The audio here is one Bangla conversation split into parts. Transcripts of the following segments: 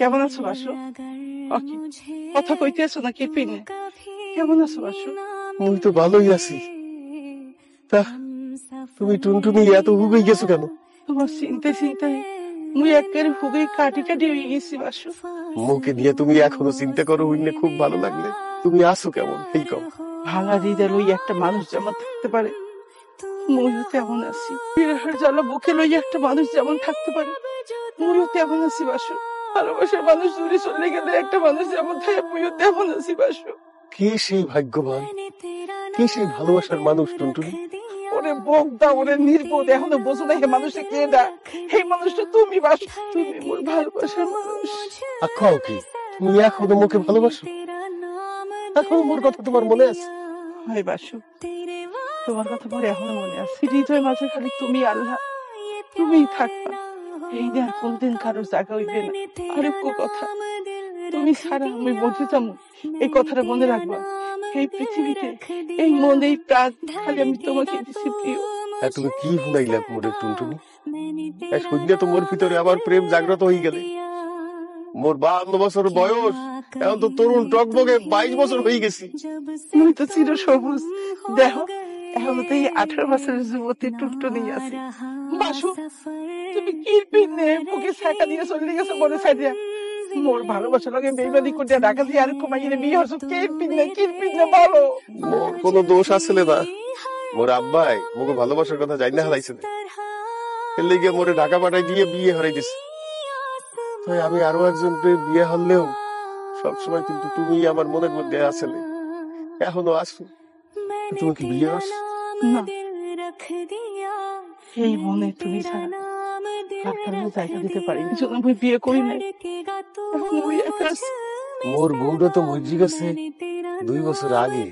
কেমন আছো বাসু? কথা কইতে আছো না কি পিনে? কেমন আছো বাসু? আমি তো ভালোই আছি। তা তুমি টুনটুনি এত হুগে গেছো কেন? তোমার চিন্তায় চিন্তায় মুই একেবারে হুগে কাটি কাটি হয়ে গেছি বাসু। মুখে দিয়ে তুমি এখনো চিন্তা করো হইলে খুব ভালো লাগলে। তুমি আছো কেমন এই কম? ভাঙা হৃদয় লই একটা মানুষ যেমন থাকতে পারে মুইও তেমন আছি। বিরহের জ্বালা বুকে লই একটা মানুষ যেমন থাকতে পারে মুইও তেমন আছি বাসু। ভালোবাসার মানুষ দূরে চলে গেলে একটা মানুষ যেমন থাকে মুইও তেমন আছি বাসু। কে সেই ভাগ্যবান, কে সেই ভালোবাসার মানুষ টুনটুনি? ওরে বোগদা, ওরে নির্বোধ, এখনো বোঝো না হে মানুষটা কে দা? এই মানুষটা তুমি বাসু, তুমি মোর ভালোবাসার মানুষ। আখাও কি তুমি এখনো মুখে ভালোবাসো? এখন মোর কথা তোমার মনে আছে? হাই বাসু, তোমার কথা পরে এখনো মনে আছে। হৃদয় মাঝে খালি তুমি আল্লাহ, তুমিই থাকবা। এই যে আর কোনদিন কারোর জায়গা হইবে না। আরেকটু কথা, তুমি ছাড়া আমি মরে যাবো, এই কথাটা মনে রাখবা। এই পৃথিবীতে এই মন এই প্রাণ খালি আমি তোমাকে দিছি প্রিয়। তুমি কি শুনাইলে মোরে টুনটুনি? শুনলে তো মোর ভিতরে আবার প্রেম জাগ্রত হয়ে গেলে। মোর 52 বছর বয়স, এখন তো তরুণ টকবগে 22 বছর হয়ে গেছি। তুমি তো চির সবুজ, দেখো এখনো তো এই 18 বছরের যুবতী টুনটুনি আছে। বাসু, তুমি কি পিনে বুকে ছাকা দিয়ে চলে গেছো মনে ছাইয়া? মোর ভালোবাসা লাগে বেইমানি করে ঢাকা দিয়ে আর কমাইয়ে বিয়ে হচ্ছে। কে পিনে ভালো? মোর কোনো দোষ আসলে না। মোর আব্বাই মোকে ভালোবাসার কথা জানি না হারাইছে না, এর লেগে মোরে ঢাকা পাঠাই দিয়ে বিয়ে হারাই দিছে। তাই আমি আরো একজন বিয়ে হলেও সবসময় কিন্তু তুমি আমার মনের মধ্যে আসলে এখনো আসো। তুমি কি বিয়ে আস না, এই মনে তুমি ছাড়া আর কারো জায়গা দিতে পারি না, জন্য আমি বিয়ে করি নাই। মোর বউটা তো মজি গেছে 2 বছর আগে।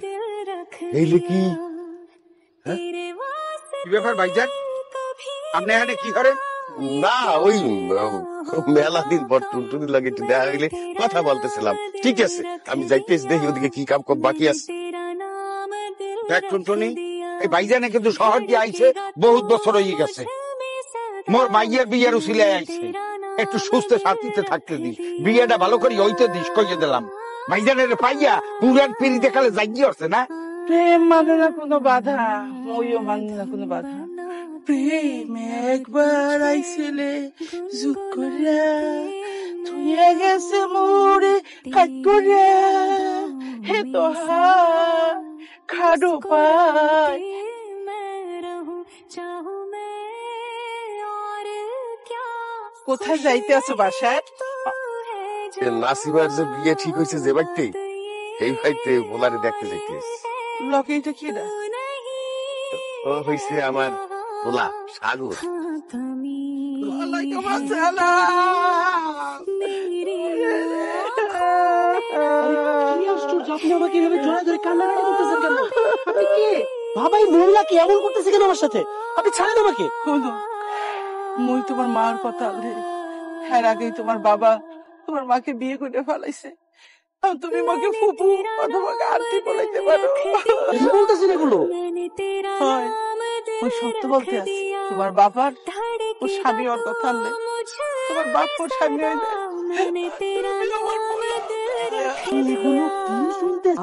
এইলে কি ব্যাপার ভাইজান, আপনি এখানে কি করেন? না, ওই মেলা দিন পর টুনটুনি লাগে একটু দেখা গেলে কথা বলতেছিলাম। ঠিক আছে, আমি যাইতেছি, দেখি ওদিকে কি কাম বাকি আছে। দেখ টুনটুনি, এই ভাইজানে কিন্তু শহর দিয়ে আইছে, বহুত বছর হয়ে গেছে। মোর মাইয়ের বিয়ের উসিলায় আইছে, একটু সুস্থ শান্তিতে থাকতে দিস, বিয়েটা ভালো করে হইতে দিস, কইয়ে দিলাম। ভাইজানের পাইয়া পুরান পিড়ি দেখালে জাগি হচ্ছে না। প্রেম মানে না কোনো বাধা, মইও মানে না কোনো বাধা। প্রেম একবার আইছিলে জুক করিয়া থুয়ে গেছে মোরে কাট করিয়া, হে তো খাড়ো পায়। কোথায় যাইতে আছো বাসায়? নাসিবার যে বিয়ে ঠিক হয়েছে যে বাড়িতে, এই বাড়িতে ভোলারে দেখতে যাইতেছি। লকেটা কি না? ও হইছে আমার ভোলা সাগর। ওয়ালাইকুম আসসালাম। আপনি আমাকে এভাবে জোড়া ধরে কান্নাকাটি করতেছেন কেন? আপনি কে? বাবাই মহিলা কি এমন করতেছে কেন আমার সাথে? আপনি ছাড়েন আমাকে। হলো মুই তোমার মার কথা রে, হ্যাঁ আগেই তোমার বাবা তোমার মাকে বিয়ে করে ফেলাইছে। তুমি মাকে ফুপু অথবা আন্টি বলাইতে পারো। বলতেছেন এগুলো? হয়, ওই সত্য বলতে আছি। তোমার বাবার ও স্বামী ওর কথা আনলে তোমার বাপ ওর স্বামী হয়ে যায়।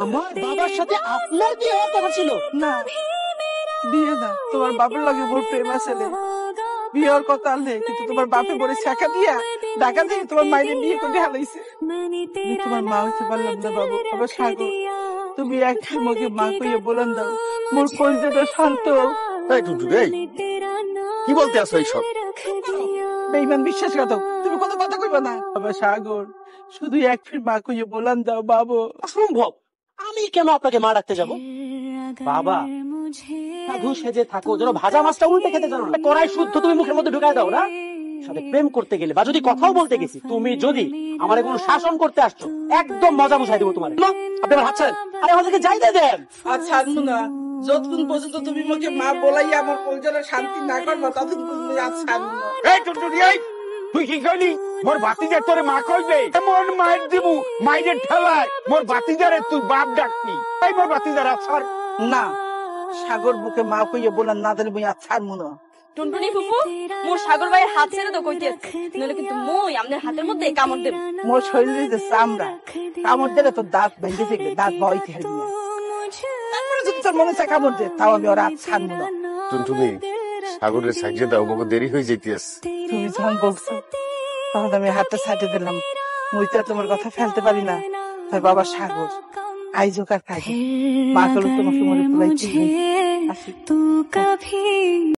আমার বাবার সাথে আপনার বিয়ে হওয়ার কথা ছিল না, বিয়ে না, তোমার বাবার লাগে মোর প্রেম আছে। বিয়ের কথা আনলে কিন্তু তোমার বাপে বলে ছেঁকা দিয়া ঢাকা দিয়ে তোমার মায়ের বিয়ে করে হালাইছে। আমি তোমার মা হইতে পারলাম না বাবু। আবার সাগর, তুমি একটা আমাকে মা কইয়া বলেন দাও, মোর কলিজাটা শান্ত। কি বলতে আছো এইসব? বেঈমান বিশ্বাস কথা, তুমি কোনো কথা কইবা না। বাবা সাগর, শুধু এক ফির মা কইয়া বলেন দাও বাবু। অসম্ভব, আমি কেন আপনাকে মা ডাকতে যাব? বাবা সাধু সেজে থাকো, যেন ভাজা মাছটা উল্টে খেতে জানো না। কড়াই শুদ্ধ তুমি মুখের মধ্যে ঢুকায় দাও না। সাথে প্রেম করতে গেলে বা যদি কথাও বলতে গেছি, তুমি যদি আমার কোনো শাসন করতে আসছো, একদম মজা বুঝাই দেবো তোমার। আপনি আমার হাত ছাড়েন। আরে আমাদেরকে যাইতে দেন। আচ্ছা আনবো না, যতক্ষণ পর্যন্ত তুমি আমাকে মা বলাইয়া আমার কলিজাটা শান্তি না করবা ততক্ষণ পর্যন্ত আচ্ছা আনবো না। এই টুনটুনি, এই তুই কি কইলি? মোর ভাতিজার তোরে মা কইবে? এমন মায়ের দিবু, মায়ের ঠেলায় মোর ভাতিজারে তুই বাপ ডাকবি? এই মোর ভাতিজার আছার না, সাগর বুকে মা কইয়া বলেন না দিলে মুই আচ্ছা আনবো না। টুনটুনি ফুফু মোর সাগর ভাইয়ের হাত ছেড়ে তো কইতে আছে নইলে কিন্তু মই আপনার হাতের মধ্যে কামড় দেব মোর শরীরে যে চামড়া কামড় দিলে তোর দাঁত ভেঙে যাবে, দাঁত বইতে হারবি না। তারপরে যদি তোর মনে চায় কামড় দে, তাও আমি ওর হাত ছাড়বো না। টুনটুনি সাগরের সাইজে দাও, আমাকে দেরি হয়ে যেতেস। তুমি যখন বলছো তখন আমি হাতটা ছাড়িয়ে দিলাম। মুই তো তোমার কথা ফেলতে পারি না। তাই বাবা সাগর আইজোক আর খাইজো মা কল তোমাকে মনে তুলাইতে আসি।